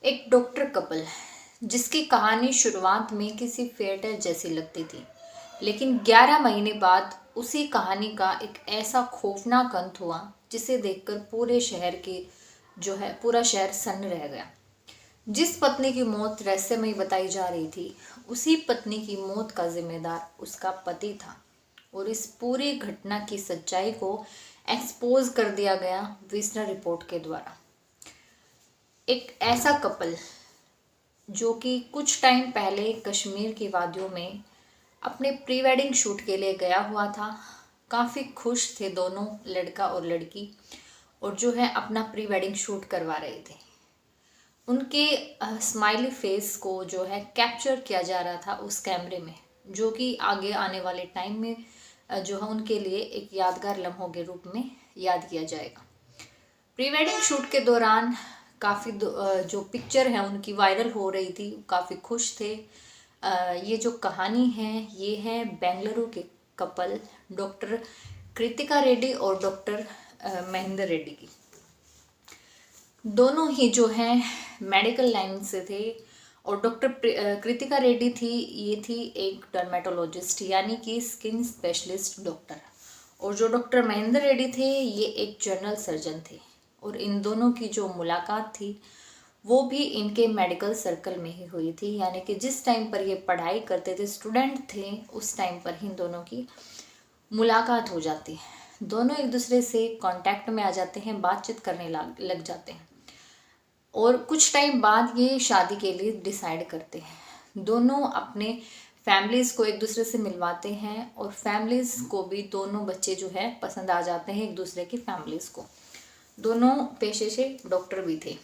एक doctor couple जिसकी कहानी शुरुआत में किसी फेयरटेल जैसी लगती थी, लेकिन 11 महीने बाद उसी कहानी का एक ऐसा खौफनाक अंत हुआ जिसे देखकर पूरे शहर के पूरा शहर सन्न रह गया। जिस पत्नी की मौत रहस्यमयी बताई जा रही थी, उसी पत्नी की मौत का जिम्मेदार उसका पति था और इस पूरी घटना की सच्चाई को एक्सपोज कर दिया गया विजनर रिपोर्ट के द्वारा। एक ऐसा कपल जो कि कुछ टाइम पहले कश्मीर की वादियों में अपने प्री वेडिंग शूट के लिए गया हुआ था। काफ़ी खुश थे दोनों, लड़का और लड़की, और जो है अपना प्री वेडिंग शूट करवा रहे थे। उनके स्माइली फेस को जो है कैप्चर किया जा रहा था उस कैमरे में, जो कि आगे आने वाले टाइम में जो है उनके लिए एक यादगार लम्हों के रूप में याद किया जाएगा। प्री वेडिंग शूट के दौरान काफ़ी जो पिक्चर है उनकी वायरल हो रही थी, काफ़ी खुश थे। ये जो कहानी है ये है बेंगलुरु के कपल डॉक्टर कृतिका रेड्डी और डॉक्टर महेंद्र रेड्डी की। दोनों ही जो हैं मेडिकल लाइन से थे और डॉक्टर कृतिका रेड्डी ये थी एक डर्मेटोलॉजिस्ट यानी कि स्किन स्पेशलिस्ट डॉक्टर, और जो डॉक्टर महेंद्र रेड्डी थे ये एक जनरल सर्जन थे। और इन दोनों की जो मुलाकात थी वो भी इनके मेडिकल सर्कल में ही हुई थी, यानी कि जिस टाइम पर ये पढ़ाई करते थे, स्टूडेंट थे, उस टाइम पर ही इन दोनों की मुलाकात हो जाती है। दोनों एक दूसरे से कांटेक्ट में आ जाते हैं, बातचीत करने लग जाते हैं और कुछ टाइम बाद ये शादी के लिए डिसाइड करते हैं। दोनों अपने फैमिलीज़ को एक दूसरे से मिलवाते हैं और फैमिलीज़ को भी दोनों बच्चे जो है पसंद आ जाते हैं एक दूसरे की फैमिलीज़ को। दोनों पेशे से डॉक्टर भी थे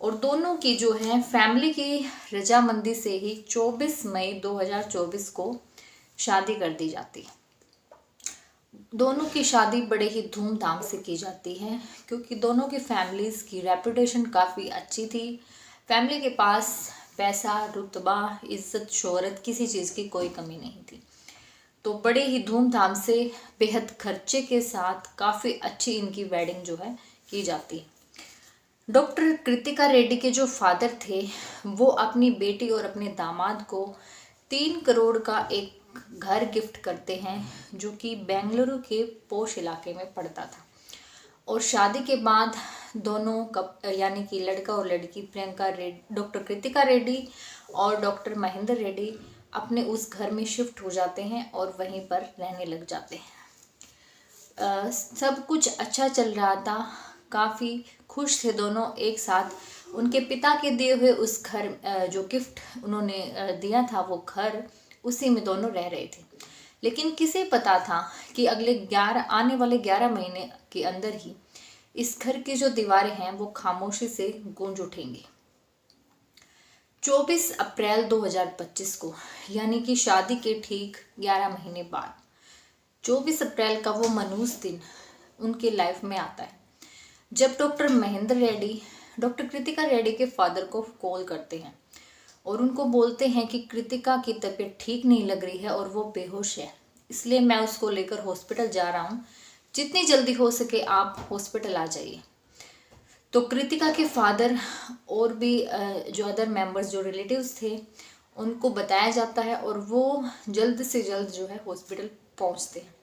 और दोनों की जो है फैमिली की रजामंदी से ही 24 मई 2024 को शादी कर दी जाती है। दोनों की शादी बड़े ही धूमधाम से की जाती है क्योंकि दोनों की फैमिलीज़ की रेपुटेशन काफ़ी अच्छी थी। फैमिली के पास पैसा, रुतबा, इज्जत, शोहरत, किसी चीज़ की कोई कमी नहीं थी। तो बड़े ही धूमधाम से बेहद खर्चे के साथ काफ़ी अच्छी इनकी वेडिंग जो है की जाती है। डॉक्टर कृतिका रेड्डी के जो फादर थे वो अपनी बेटी और अपने दामाद को 3 करोड़ का एक घर गिफ्ट करते हैं जो कि बेंगलुरु के पोश इलाके में पड़ता था। और शादी के बाद दोनों यानी कि लड़का और लड़की डॉक्टर कृतिका रेड्डी और डॉक्टर महेंद्र रेड्डी अपने उस घर में शिफ्ट हो जाते हैं और वहीं पर रहने लग जाते हैं। सब कुछ अच्छा चल रहा था, काफ़ी खुश थे दोनों एक साथ। उनके पिता के दिए हुए उस घर जो गिफ्ट उन्होंने दिया था वो घर, उसी में दोनों रह रहे थे। लेकिन किसे पता था कि आने वाले 11 महीने के अंदर ही इस घर की जो दीवारें हैं वो खामोशी से गूंज उठेंगी। 24 अप्रैल 2025 को, यानी कि शादी के ठीक 11 महीने बाद 24 अप्रैल का वो मनहूस दिन उनके लाइफ में आता है जब डॉक्टर महेंद्र रेड्डी डॉक्टर कृतिका रेड्डी के फादर को कॉल करते हैं और उनको बोलते हैं कि कृतिका की तबीयत ठीक नहीं लग रही है और वो बेहोश है, इसलिए मैं उसको लेकर हॉस्पिटल जा रहा हूँ, जितनी जल्दी हो सके आप हॉस्पिटल आ जाइए। तो कृतिका के फादर और भी जो अदर मेंबर्स, जो रिलेटिव्स थे, उनको बताया जाता है और वो जल्द से जल्द जो है हॉस्पिटल पहुँचते हैं।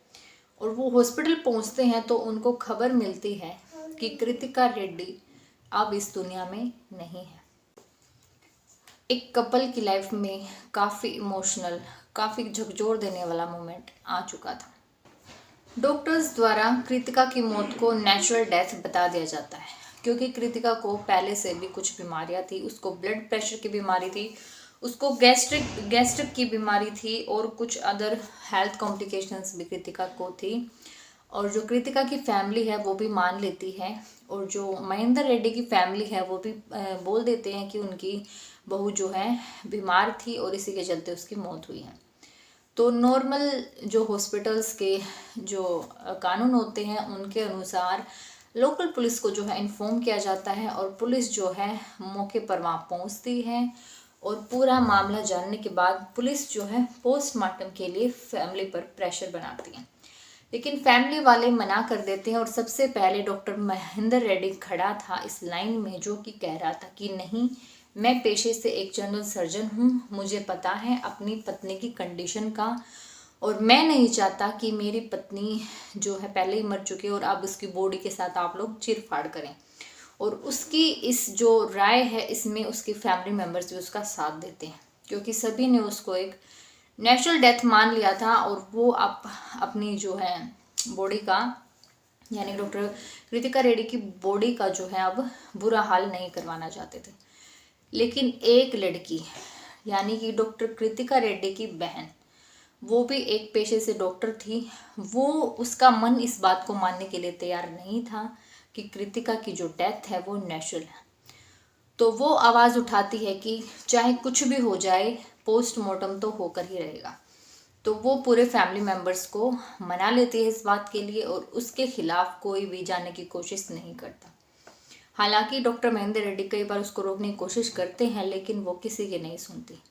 और वो हॉस्पिटल पहुँचते हैं तो उनको खबर मिलती है कि कृतिका रेड्डी अब इस दुनिया में नहीं है। एक कपल की लाइफ में काफ़ी इमोशनल, काफ़ी झकझोर देने वाला मोमेंट आ चुका था। डॉक्टर्स द्वारा कृतिका की मौत को नेचुरल डेथ बता दिया जाता है क्योंकि कृतिका को पहले से भी कुछ बीमारियां थी। उसको ब्लड प्रेशर की बीमारी थी, उसको गैस्ट्रिक की बीमारी थी और कुछ अदर हेल्थ कॉम्प्लिकेशंस भी कृतिका को थी। और जो कृतिका की फैमिली है वो भी मान लेती है और जो महेंद्र रेड्डी की फैमिली है वो भी बोल देते हैं कि उनकी बहू जो है बीमार थी और इसी के चलते उसकी मौत हुई है। तो नॉर्मल जो हॉस्पिटल्स के जो कानून होते हैं उनके अनुसार लोकल पुलिस को जो है इन्फॉर्म किया जाता है और पुलिस जो है मौके पर वहाँ पहुँचती है और पूरा मामला जानने के बाद पुलिस जो है पोस्टमार्टम के लिए फैमिली पर प्रेशर बनाती है। लेकिन फैमिली वाले मना कर देते हैं। और सबसे पहले डॉक्टर महेंद्र रेड्डी खड़ा था इस लाइन में, जो कि कह रहा था कि नहीं, मैं पेशे से एक जनरल सर्जन हूँ, मुझे पता है अपनी पत्नी की कंडीशन का, और मैं नहीं चाहता कि मेरी पत्नी जो है पहले ही मर चुकी है और अब उसकी बॉडी के साथ आप लोग चीरफाड़ करें। और उसकी इस जो राय है इसमें उसकी फैमिली मेम्बर्स भी उसका साथ देते हैं, क्योंकि सभी ने उसको एक नेचुरल डेथ मान लिया था। और वो अपनी जो है बॉडी का, यानी डॉक्टर कृतिका रेड्डी की बॉडी का जो है अब बुरा हाल नहीं करवाना चाहते थे। लेकिन एक लड़की, यानी कि डॉक्टर कृतिका रेड्डी की बहन, वो भी एक पेशे से डॉक्टर थी, वो उसका मन इस बात को मानने के लिए तैयार नहीं था कि कृतिका की जो डेथ है वो नेचुरल है। तो वो आवाज़ उठाती है कि चाहे कुछ भी हो जाए, पोस्टमार्टम तो होकर ही रहेगा। तो वो पूरे फैमिली मेम्बर्स को मना लेती है इस बात के लिए, और उसके खिलाफ कोई भी जाने की कोशिश नहीं करता। हालांकि डॉक्टर महेंद्र रेड्डी कई बार उसको रोकने की कोशिश करते हैं, लेकिन वो किसी की नहीं सुनती।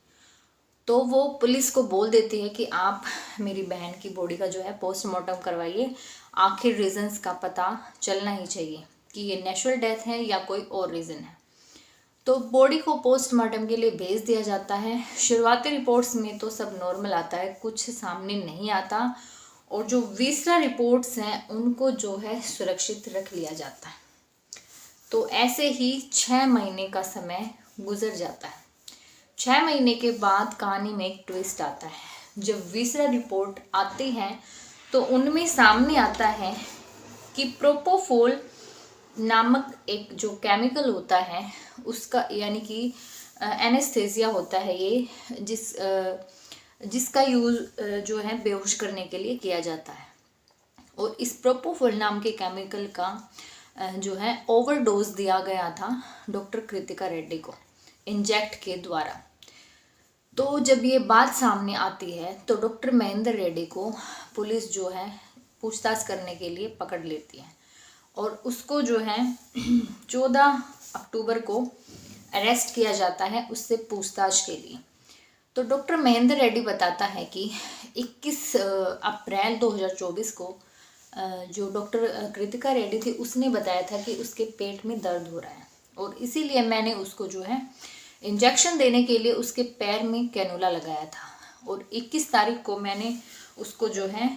तो वो पुलिस को बोल देती है कि आप मेरी बहन की बॉडी का जो है पोस्टमार्टम करवाइए, आखिर रीजंस का पता चलना ही चाहिए कि ये नेचुरल डेथ है या कोई और रीज़न है। तो बॉडी को पोस्टमार्टम के लिए भेज दिया जाता है। शुरुआती रिपोर्ट्स में तो सब नॉर्मल आता है, कुछ सामने नहीं आता, और जो विसरा रिपोर्ट्स हैं उनको जो है सुरक्षित रख लिया जाता है। तो ऐसे ही 6 महीने का समय गुजर जाता है। 6 महीने के बाद कहानी में एक ट्विस्ट आता है। जब विसरा रिपोर्ट आती है तो उनमें सामने आता है कि प्रोपोफोल नामक एक जो केमिकल होता है उसका, यानी कि एनेस्थेसिया होता है ये, जिसका यूज़ जो है बेहोश करने के लिए किया जाता है। और इस प्रोपोफोल नाम के केमिकल का जो है ओवरडोज दिया गया था डॉक्टर कृतिका रेड्डी को इंजेक्ट के द्वारा। तो जब ये बात सामने आती है तो डॉक्टर महेंद्र रेड्डी को पुलिस जो है पूछताछ करने के लिए पकड़ लेती है, और उसको जो है 14 अक्टूबर को अरेस्ट किया जाता है उससे पूछताछ के लिए। तो डॉक्टर महेंद्र रेड्डी बताता है कि 21 अप्रैल 2024 को जो डॉक्टर कृतिका रेड्डी थी उसने बताया था कि उसके पेट में दर्द हो रहा है, और इसीलिए मैंने उसको जो है इंजेक्शन देने के लिए उसके पैर में कैनुला लगाया था। और 21 तारीख को मैंने उसको जो है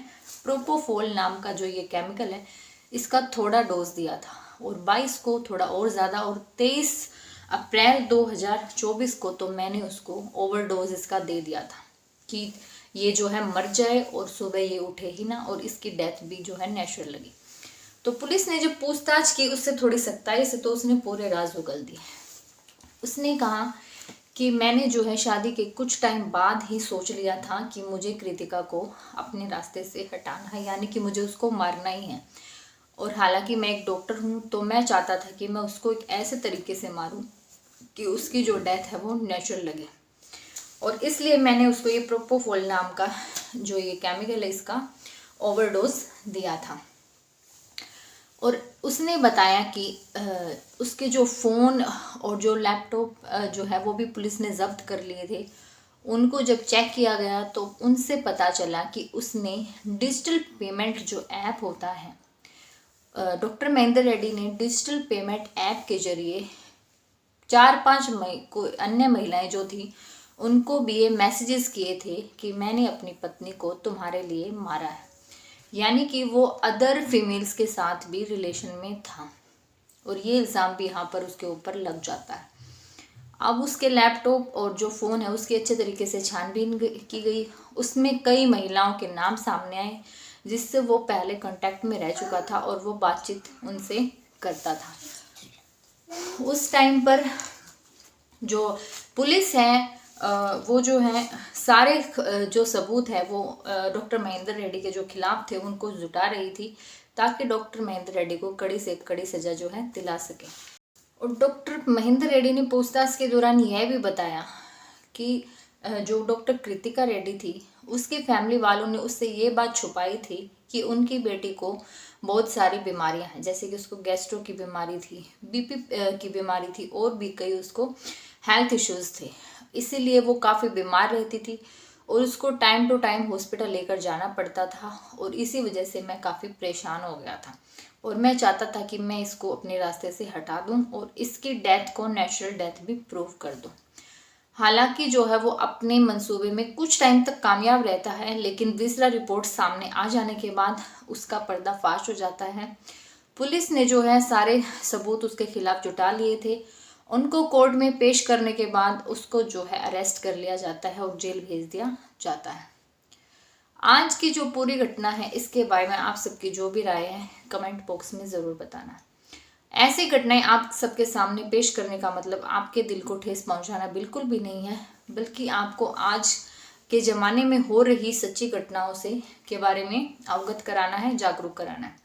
प्रोपोफोल नाम का जो ये केमिकल है इसका थोड़ा डोज दिया था, और 22 को थोड़ा और ज़्यादा, और 23 अप्रैल 2024 को तो मैंने उसको ओवरडोज इसका दे दिया था कि ये जो है मर जाए और सुबह ये उठे ही ना, और इसकी डेथ भी जो है नेचुरल लगी। तो पुलिस ने जब पूछताछ की उससे थोड़ी सख्ताई से, तो उसने पूरे राज उगल दिए। उसने कहा कि मैंने जो है शादी के कुछ टाइम बाद ही सोच लिया था कि मुझे कृतिका को अपने रास्ते से हटाना है, यानी कि मुझे उसको मारना ही है। और हालांकि मैं एक डॉक्टर हूँ तो मैं चाहता था कि मैं उसको एक ऐसे तरीके से मारूं कि उसकी जो डेथ है वो नेचुरल लगे, और इसलिए मैंने उसको ये प्रोपोफोल नाम का जो ये केमिकल है इसका ओवरडोज दिया था। और उसने बताया कि उसके जो फ़ोन और जो लैपटॉप जो है वो भी पुलिस ने ज़ब्त कर लिए थे। उनको जब चेक किया गया तो उनसे पता चला कि उसने डिजिटल पेमेंट जो ऐप होता है, डॉक्टर महेंद्र रेड्डी ने डिजिटल पेमेंट ऐप के जरिए 4-5 अन्य महिलाएं जो थी उनको भी ये मैसेजेस किए थे कि मैंने अपनी पत्नी को तुम्हारे लिए मारा है, यानी कि वो अदर फीमेल्स के साथ भी रिलेशन में था, और ये इल्ज़ाम भी यहाँ पर उसके ऊपर लग जाता है। अब उसके लैपटॉप और जो फ़ोन है उसकी अच्छे तरीके से छानबीन की गई, उसमें कई महिलाओं के नाम सामने आए जिससे वो पहले कांटेक्ट में रह चुका था और वो बातचीत उनसे करता था। उस टाइम पर जो पुलिस है वो जो है सारे जो सबूत है वो डॉक्टर महेंद्र रेड्डी के जो खिलाफ थे उनको जुटा रही थी, ताकि डॉक्टर महेंद्र रेड्डी को कड़ी से कड़ी सज़ा जो है दिला सके। और डॉक्टर महेंद्र रेड्डी ने पूछताछ के दौरान यह भी बताया कि जो डॉक्टर कृतिका रेड्डी थी उसकी फैमिली वालों ने उससे ये बात छुपाई थी कि उनकी बेटी को बहुत सारी बीमारियां हैं, जैसे कि उसको गैस्ट्रो की बीमारी थी, बीपी की बीमारी थी, और भी कई उसको हेल्थ इश्यूज़ थे, इसीलिए वो काफ़ी बीमार रहती थी। और उसको टाइम टू टाइम हॉस्पिटल लेकर जाना पड़ता था, और इसी वजह से मैं काफ़ी परेशान हो गया था और मैं चाहता था कि मैं इसको अपने रास्ते से हटा दूं और इसकी डेथ को नेचुरल डेथ भी प्रूव कर दूं। हालांकि जो है वो अपने मंसूबे में कुछ टाइम तक कामयाब रहता है, लेकिन विजिलर रिपोर्ट सामने आ जाने के बाद उसका पर्दाफाश हो जाता है। पुलिस ने जो है सारे सबूत उसके खिलाफ जुटा लिए थे। उनको कोर्ट में पेश करने के बाद उसको जो है अरेस्ट कर लिया जाता है और जेल भेज दिया जाता है। आज की जो पूरी घटना है इसके बारे में आप सबकी जो भी राय है कमेंट बॉक्स में ज़रूर बताना। ऐसी घटनाएं आप सबके सामने पेश करने का मतलब आपके दिल को ठेस पहुंचाना बिल्कुल भी नहीं है, बल्कि आपको आज के ज़माने में हो रही सच्ची घटनाओं से के बारे में अवगत कराना है, जागरूक कराना है।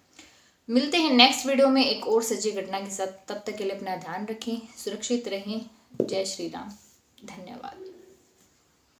मिलते हैं नेक्स्ट वीडियो में एक और सच्ची घटना के साथ। तब तक के लिए अपना ध्यान रखें, सुरक्षित रहें। जय श्री राम। धन्यवाद।